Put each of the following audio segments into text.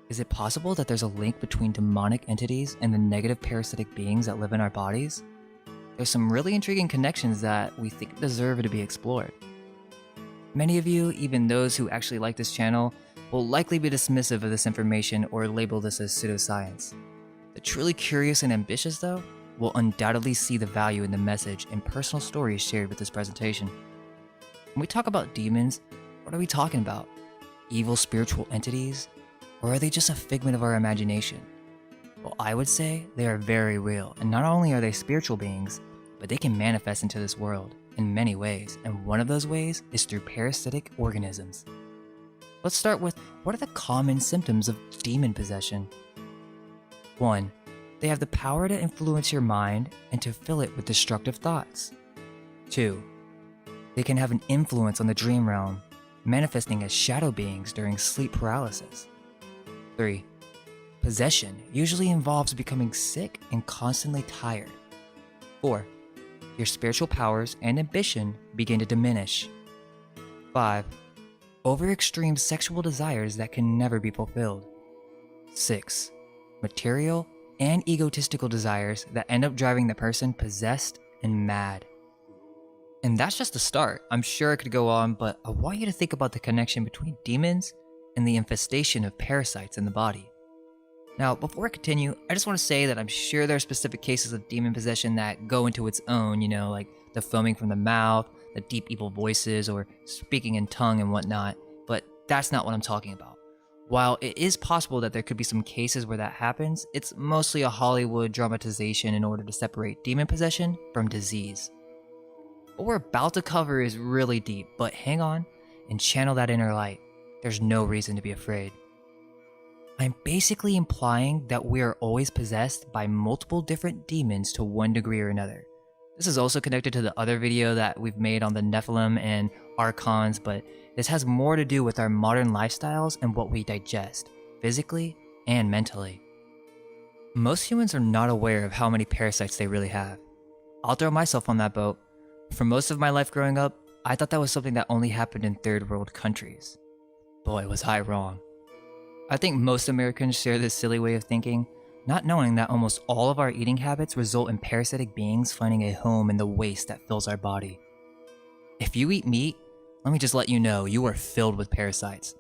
Is it possible that there's a link between demonic entities and the negative parasitic beings that live in our bodies? There's some really intriguing connections that we think deserve to be explored. Many of you, even those who actually like this channel, will likely be dismissive of this information or label this as pseudoscience. The truly curious and ambitious, though, will undoubtedly see the value in the message and personal stories shared with this presentation. When we talk about demons, what are we talking about? Evil spiritual entities? Or are they just a figment of our imagination? Well, I would say they are very real, and not only are they spiritual beings, but they can manifest into this world in many ways, and one of those ways is through parasitic organisms. Let's start with, what are the common symptoms of demon possession? 1. They have the power to influence your mind and to fill it with destructive thoughts. 2. They can have an influence on the dream realm, manifesting as shadow beings during sleep paralysis. 3. Possession usually involves becoming sick and constantly tired. 4. Your spiritual powers and ambition begin to diminish. 5. Over-extreme sexual desires that can never be fulfilled. 6. Material and egotistical desires that end up driving the person possessed and mad. And that's just the start. I'm sure I could go on, but I want you to think about the connection between demons and the infestation of parasites in the body. Now, before I continue, I just want to say that I'm sure there are specific cases of demon possession that go into its own, like the foaming from the mouth, the deep evil voices, or speaking in tongue and whatnot, but that's not what I'm talking about. While it is possible that there could be some cases where that happens, it's mostly a Hollywood dramatization in order to separate demon possession from disease. What we're about to cover is really deep, but hang on and channel that inner light. There's no reason to be afraid. I'm basically implying that we are always possessed by multiple different demons to one degree or another. This is also connected to the other video that we've made on the Nephilim and Archons, but this has more to do with our modern lifestyles and what we digest, physically and mentally. Most humans are not aware of how many parasites they really have. I'll throw myself on that boat. For most of my life growing up, I thought that was something that only happened in third world countries. Boy, was I wrong. I think most Americans share this silly way of thinking, not knowing that almost all of our eating habits result in parasitic beings finding a home in the waste that fills our body. If you eat meat, let me just let you know you are filled with parasites.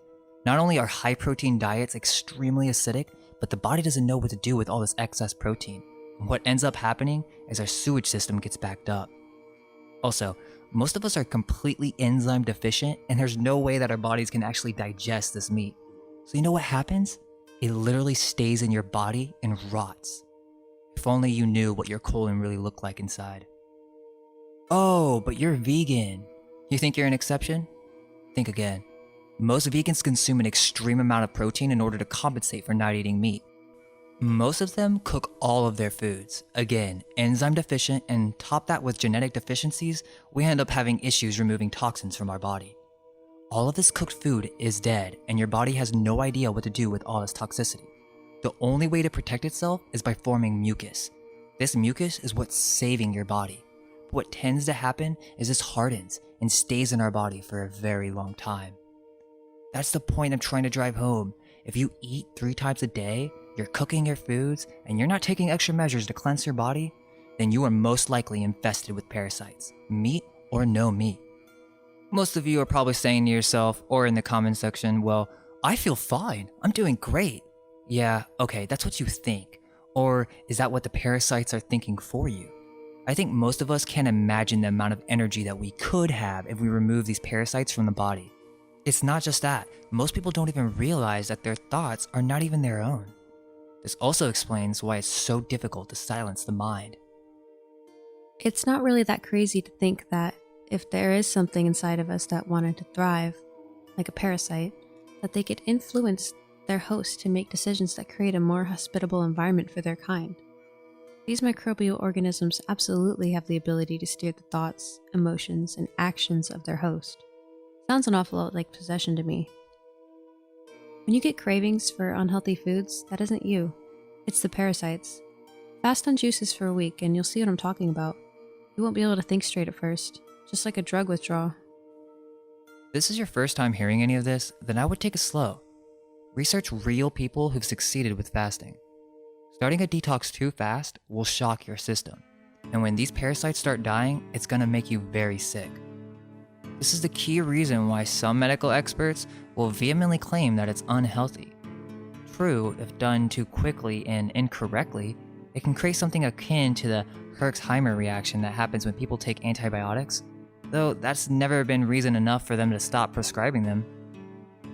Not only are high protein diets extremely acidic, but the body doesn't know what to do with all this excess protein. And what ends up happening is our sewage system gets backed up. Also, most of us are completely enzyme deficient, and there's no way that our bodies can actually digest this meat. So you know what happens? It literally stays in your body and rots. If only you knew what your colon really looked like inside. Oh, but you're vegan. You think you're an exception? Think again. Most vegans consume an extreme amount of protein in order to compensate for not eating meat. Most of them cook all of their foods. Again, enzyme deficient, and top that with genetic deficiencies, we end up having issues removing toxins from our body. All of this cooked food is dead, and your body has no idea what to do with all this toxicity. The only way to protect itself is by forming mucus. This mucus is what's saving your body. But what tends to happen is this hardens and stays in our body for a very long time. That's the point I'm trying to drive home. If you eat 3 times a day, you're cooking your foods, and you're not taking extra measures to cleanse your body, then you are most likely infested with parasites, meat or no meat. Most of you are probably saying to yourself or in the comment section, well, I feel fine, I'm doing great. Yeah, okay, that's what you think. Or is that what the parasites are thinking for you? I think most of us can't imagine the amount of energy that we could have if we remove these parasites from the body. It's not just that, most people don't even realize that their thoughts are not even their own. This also explains why it's so difficult to silence the mind. It's not really that crazy to think that if there is something inside of us that wanted to thrive, like a parasite, that they could influence their host to make decisions that create a more hospitable environment for their kind. These microbial organisms absolutely have the ability to steer the thoughts, emotions, and actions of their host. Sounds an awful lot like possession to me. When you get cravings for unhealthy foods, that isn't you. It's the parasites. Fast on juices for a week and you'll see what I'm talking about. You won't be able to think straight at first, just like a drug withdrawal. If this is your first time hearing any of this, then I would take it slow. Research real people who've succeeded with fasting. Starting a detox too fast will shock your system, and when these parasites start dying, it's gonna make you very sick. This is the key reason why some medical experts will vehemently claim that it's unhealthy. True, if done too quickly and incorrectly, it can create something akin to the Herxheimer reaction that happens when people take antibiotics, though that's never been reason enough for them to stop prescribing them.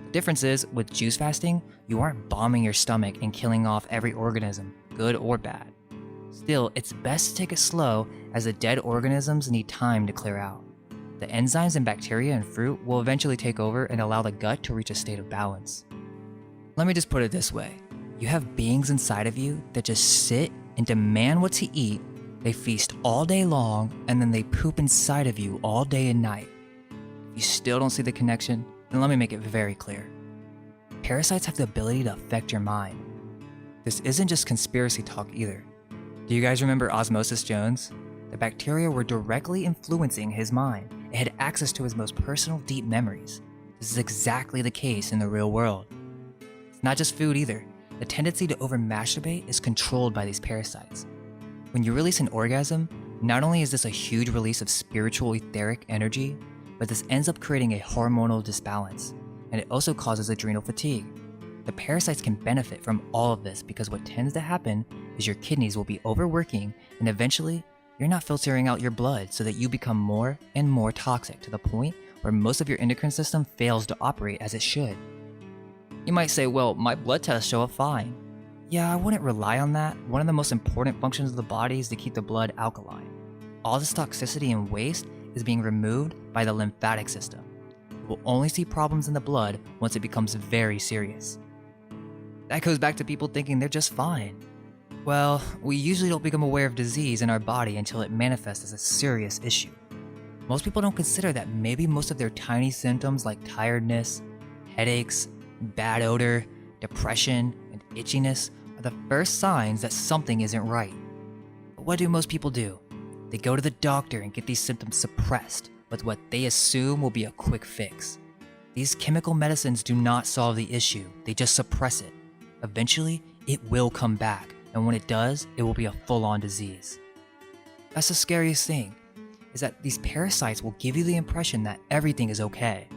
The difference is, with juice fasting, you aren't bombing your stomach and killing off every organism, good or bad. Still, it's best to take it slow, as the dead organisms need time to clear out. The enzymes and bacteria in fruit will eventually take over and allow the gut to reach a state of balance. Let me just put it this way. You have beings inside of you that just sit and demand what to eat, they feast all day long, and then they poop inside of you all day and night. If you still don't see the connection, then let me make it very clear. Parasites have the ability to affect your mind. This isn't just conspiracy talk either. Do you guys remember Osmosis Jones? The bacteria were directly influencing his mind. It had access to his most personal deep memories. This is exactly the case in the real world. It's not just food either. The tendency to over-masturbate is controlled by these parasites. When you release an orgasm, not only is this a huge release of spiritual etheric energy, but this ends up creating a hormonal disbalance, and it also causes adrenal fatigue. The parasites can benefit from all of this because what tends to happen is your kidneys will be overworking, and eventually, you're not filtering out your blood so that you become more and more toxic to the point where most of your endocrine system fails to operate as it should. You might say, well, my blood tests show up fine. Yeah, I wouldn't rely on that. One of the most important functions of the body is to keep the blood alkaline. All this toxicity and waste is being removed by the lymphatic system. You will only see problems in the blood once it becomes very serious. That goes back to people thinking they're just fine. Well, we usually don't become aware of disease in our body until it manifests as a serious issue. Most people don't consider that maybe most of their tiny symptoms like tiredness, headaches, bad odor, depression, and itchiness are the first signs that something isn't right. But what do most people do? They go to the doctor and get these symptoms suppressed with what they assume will be a quick fix. These chemical medicines do not solve the issue, they just suppress it. Eventually, it will come back, and when it does, it will be a full-on disease. That's the scariest thing, is that these parasites will give you the impression that everything is okay.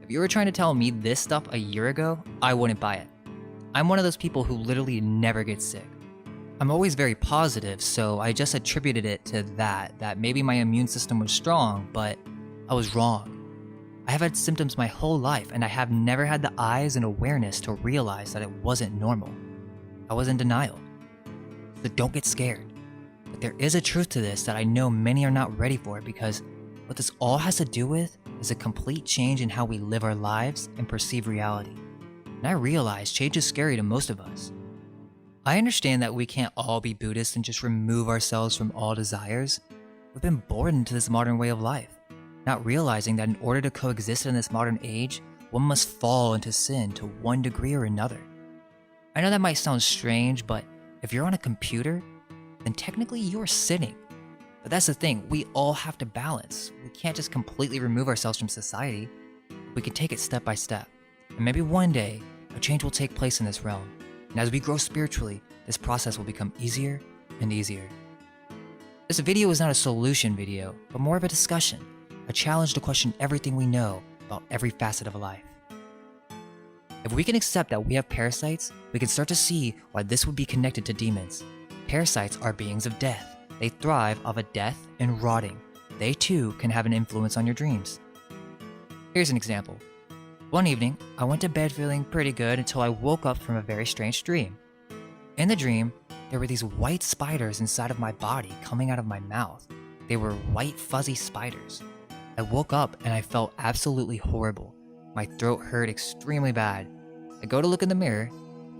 If you were trying to tell me this stuff a year ago, I wouldn't buy it. I'm one of those people who literally never gets sick. I'm always very positive, so I just attributed it to that maybe my immune system was strong, but I was wrong. I have had symptoms my whole life, and I have never had the eyes and awareness to realize that it wasn't normal. I was in denial. So don't get scared. But there is a truth to this that I know many are not ready for, because what this all has to do with is a complete change in how we live our lives and perceive reality. And I realize change is scary to most of us. I understand that we can't all be Buddhists and just remove ourselves from all desires. We've been born into this modern way of life, not realizing that in order to coexist in this modern age, one must fall into sin to one degree or another. I know that might sound strange, but if you're on a computer, then technically you're sinning. But that's the thing, we all have to balance. We can't just completely remove ourselves from society. We can take it step by step. And maybe one day, a change will take place in this realm. And as we grow spiritually, this process will become easier and easier. This video is not a solution video, but more of a discussion, a challenge to question everything we know about every facet of life. If we can accept that we have parasites, we can start to see why this would be connected to demons. Parasites are beings of death. They thrive off of death and rotting. They too can have an influence on your dreams. Here's an example. One evening, I went to bed feeling pretty good until I woke up from a very strange dream. In the dream, there were these white spiders inside of my body coming out of my mouth. They were white fuzzy spiders. I woke up and I felt absolutely horrible. My throat hurt extremely bad. I go to look in the mirror,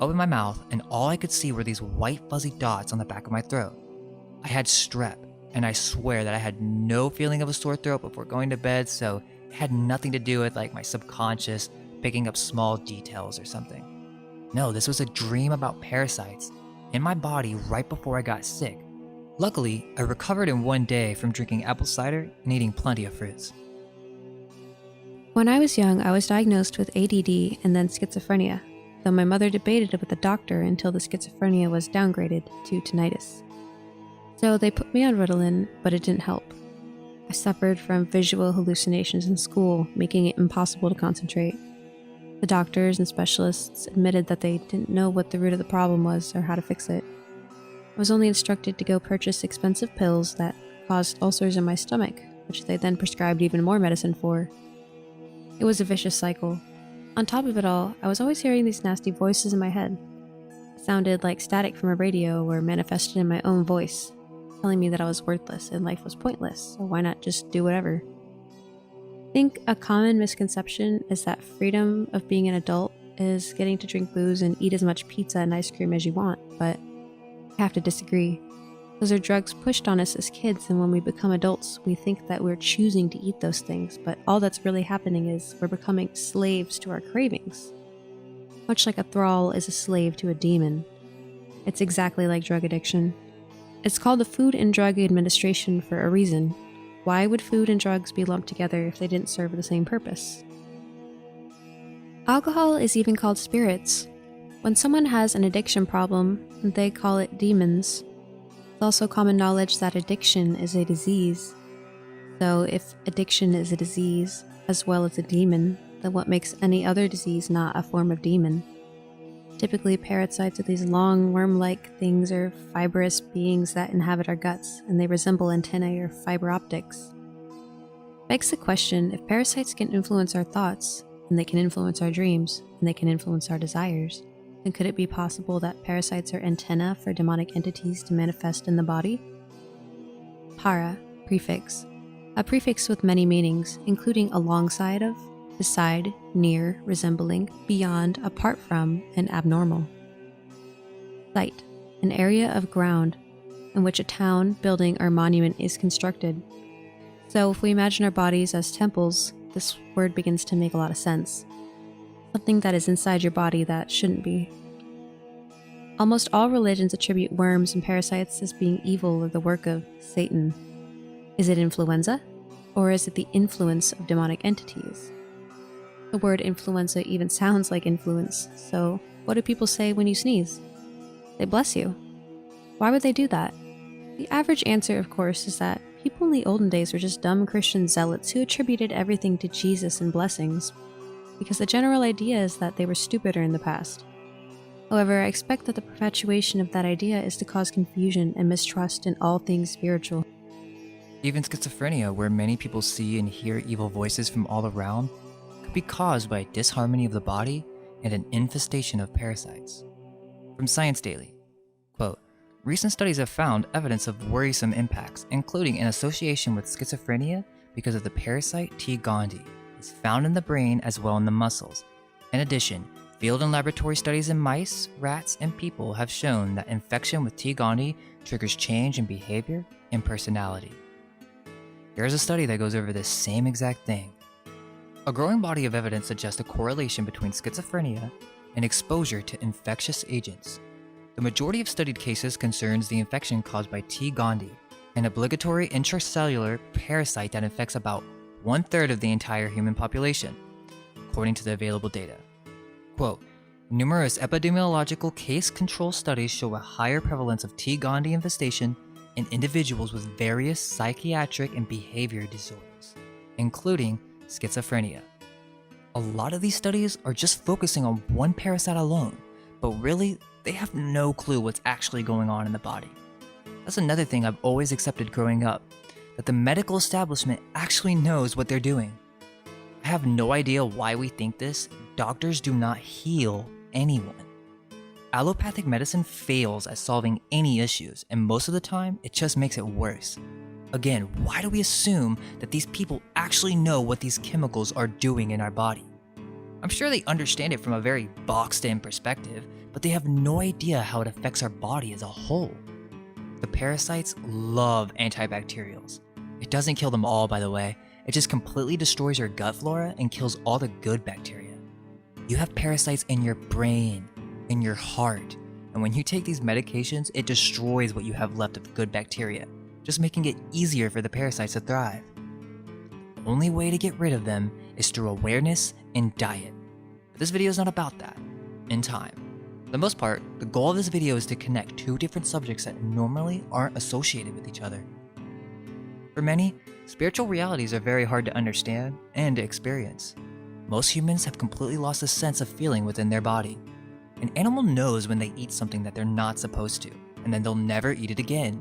open my mouth, and all I could see were these white fuzzy dots on the back of my throat. I had strep, and I swear that I had no feeling of a sore throat before going to bed, so it had nothing to do with like my subconscious picking up small details or something. No, this was a dream about parasites in my body right before I got sick. Luckily, I recovered in one day from drinking apple cider and eating plenty of fruits. When I was young, I was diagnosed with ADD and then schizophrenia. though my mother debated it with the doctor until the schizophrenia was downgraded to tinnitus. So they put me on Ritalin, but it didn't help. I suffered from visual hallucinations in school, making it impossible to concentrate. The doctors and specialists admitted that they didn't know what the root of the problem was or how to fix it. I was only instructed to go purchase expensive pills that caused ulcers in my stomach, which they then prescribed even more medicine for. It was a vicious cycle. On top of it all, I was always hearing these nasty voices in my head. It sounded like static from a radio or manifested in my own voice, telling me that I was worthless and life was pointless, so why not just do whatever? I think a common misconception is that freedom of being an adult is getting to drink booze and eat as much pizza and ice cream as you want, but I have to disagree. Those are drugs pushed on us as kids, and when we become adults, we think that we're choosing to eat those things, but all that's really happening is we're becoming slaves to our cravings. Much like a thrall is a slave to a demon. It's exactly like drug addiction. It's called the Food and Drug Administration for a reason. Why would food and drugs be lumped together if they didn't serve the same purpose? Alcohol is even called spirits. When someone has an addiction problem, they call it demons. It's also common knowledge that addiction is a disease. So if addiction is a disease, as well as a demon, then what makes any other disease not a form of demon? Typically, parasites are these long, worm-like things or fibrous beings that inhabit our guts, and they resemble antennae or fiber optics. Begs the question, if parasites can influence our thoughts, and they can influence our dreams, and they can influence our desires, then could it be possible that parasites are antennae for demonic entities to manifest in the body? Para, prefix. A prefix with many meanings, including alongside of, beside, near, resembling, beyond, apart from, and abnormal. Site, an area of ground in which a town, building, or monument is constructed. So if we imagine our bodies as temples, this word begins to make a lot of sense. Something that is inside your body that shouldn't be. Almost all religions attribute worms and parasites as being evil or the work of Satan. Is it influenza? Or is it the influence of demonic entities? The word influenza even sounds like influence, so what do people say when you sneeze? They bless you. Why would they do that? The average answer, of course, is that people in the olden days were just dumb Christian zealots who attributed everything to Jesus and blessings, because the general idea is that they were stupider in the past. However, I expect that the perpetuation of that idea is to cause confusion and mistrust in all things spiritual. Even schizophrenia, where many people see and hear evil voices from all around, could be caused by disharmony of the body and an infestation of parasites. From Science Daily, quote, recent studies have found evidence of worrisome impacts, including an association with schizophrenia because of the parasite T. gondii, is found in the brain as well in the muscles. In addition, field and laboratory studies in mice, rats, and people have shown that infection with T. gondii triggers change in behavior and personality. Here's a study that goes over this same exact thing. A growing body of evidence suggests a correlation between schizophrenia and exposure to infectious agents. The majority of studied cases concerns the infection caused by T. gondii, an obligatory intracellular parasite that infects about 1/3 of the entire human population, according to the available data. Quote, numerous epidemiological case control studies show a higher prevalence of T. gondii infestation in individuals with various psychiatric and behavior disorders, including schizophrenia. A lot of these studies are just focusing on one parasite alone, but really, they have no clue what's actually going on in the body. That's another thing I've always accepted growing up, that the medical establishment actually knows what they're doing. I have no idea why we think this. Doctors do not heal anyone. Allopathic medicine fails at solving any issues, and most of the time, it just makes it worse. Again, why do we assume that these people actually know what these chemicals are doing in our body? I'm sure they understand it from a very boxed-in perspective, but they have no idea how it affects our body as a whole. The parasites love antibacterials. It doesn't kill them all, by the way. It just completely destroys your gut flora and kills all the good bacteria. You have parasites in your brain, in your heart, and when you take these medications, it destroys what you have left of good bacteria, just making it easier for the parasites to thrive. The only way to get rid of them is through awareness and diet. But this video is not about that. in time. For the most part, the goal of this video is to connect two different subjects that normally aren't associated with each other. For many, spiritual realities are very hard to understand and to experience. Most humans have completely lost a sense of feeling within their body. An animal knows when they eat something that they're not supposed to, and then they'll never eat it again.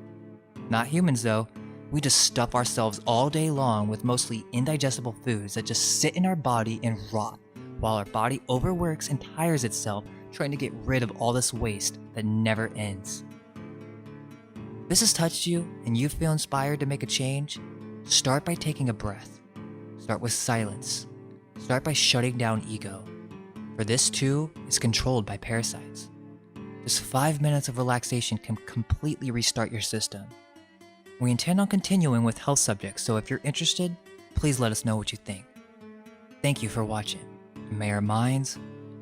Not humans though. We just stuff ourselves all day long with mostly indigestible foods that just sit in our body and rot, while our body overworks and tires itself trying to get rid of all this waste that never ends. If this has touched you and you feel inspired to make a change, start by taking a breath. Start with silence. Start by shutting down ego, for this too is controlled by parasites. Just 5 minutes of relaxation can completely restart your system. We intend on continuing with health subjects, so if you're interested, please let us know what you think. Thank you for watching, and may our minds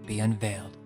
be unveiled.